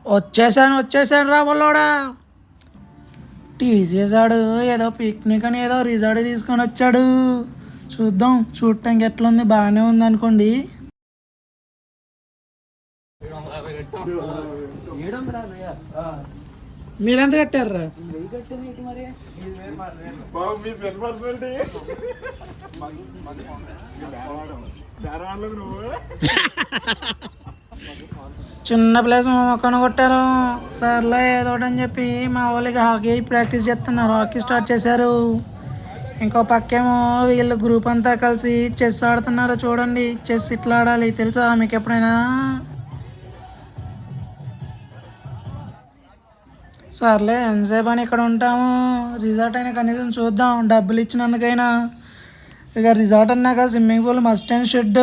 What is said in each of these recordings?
వచ్చేసాను రా బొల్లోడా. తీసేసాడు ఏదో పిక్నిక్ అని ఏదో రిసార్ట్ తీసుకొని వచ్చాడు. చూద్దాం, చూడటానికి ఎట్లుంది, బాగానే ఉంది అనుకోండి. మీరెంత కట్టారా? చిన్న ప్లేస్ కొనగొట్టారు. సర్లే ఏదో ఒకటి అని చెప్పి మా వాళ్ళకి హాకీ ప్రాక్టీస్ చేస్తున్నారు. హాకీ స్టార్ట్ చేశారు. ఇంకో పక్కేమో వీళ్ళు గ్రూప్ అంతా కలిసి చెస్ ఆడుతున్నారు. చూడండి, చెస్ ఇట్లా ఆడాలి తెలుసా మీకు ఎప్పుడైనా? సర్లే ఎంతసేపు అని ఇక్కడ ఉంటాము. రిసార్ట్ అయినా కనీసం చూద్దాం, డబ్బులు ఇచ్చినందుకైనా. ఇక రిసార్ట్ అన్నాక swimming pool must and shed.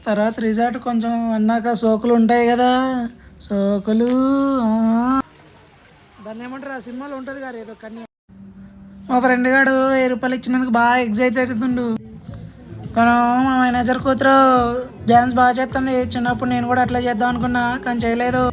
తర్వాత రిసార్ట్ కొంచెం అన్నాక సోకులు ఉంటాయి కదా, సోకులు. దాన్ని ఏమంటారు, ఆ సినిమాలో ఉంటుంది కదా ఏదో కన్య. మా ఫ్రెండ్ గాడు 1000 రూపాయలు ఇచ్చినందుకు బాగా ఎగ్జైట్ అవుతుండు. తను మా మేనేజర్ కూతురు డ్యాన్స్ బాగా చేస్తుంది. చిన్నప్పుడు నేను కూడా అట్లా చేద్దాం అనుకున్నా, కానీ చేయలేదు.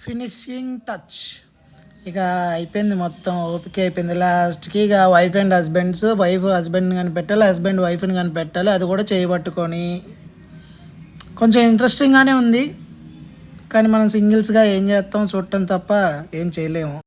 ఫినిషింగ్ టచ్ ఇక అయిపోయింది, మొత్తం ఓపిక అయిపోయింది. లాస్ట్కి ఇక వైఫ్ అండ్ హస్బెండ్స్, వైఫ్ హస్బెండ్ని కనిపెట్టాలి, హస్బెండ్ వైఫ్ని కనిపెట్టాలి. అది కూడా చేయబట్టుకొని కొంచెం ఇంట్రెస్టింగ్గానే ఉంది. కానీ మనం సింగిల్స్గా ఏం చేస్తాం, చూడటం తప్ప ఏం చేయలేము.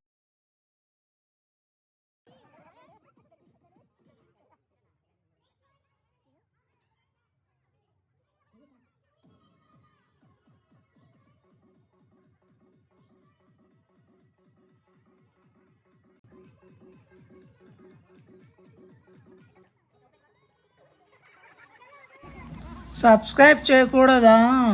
సబ్స్క్రైబ్ చేయకూడదా?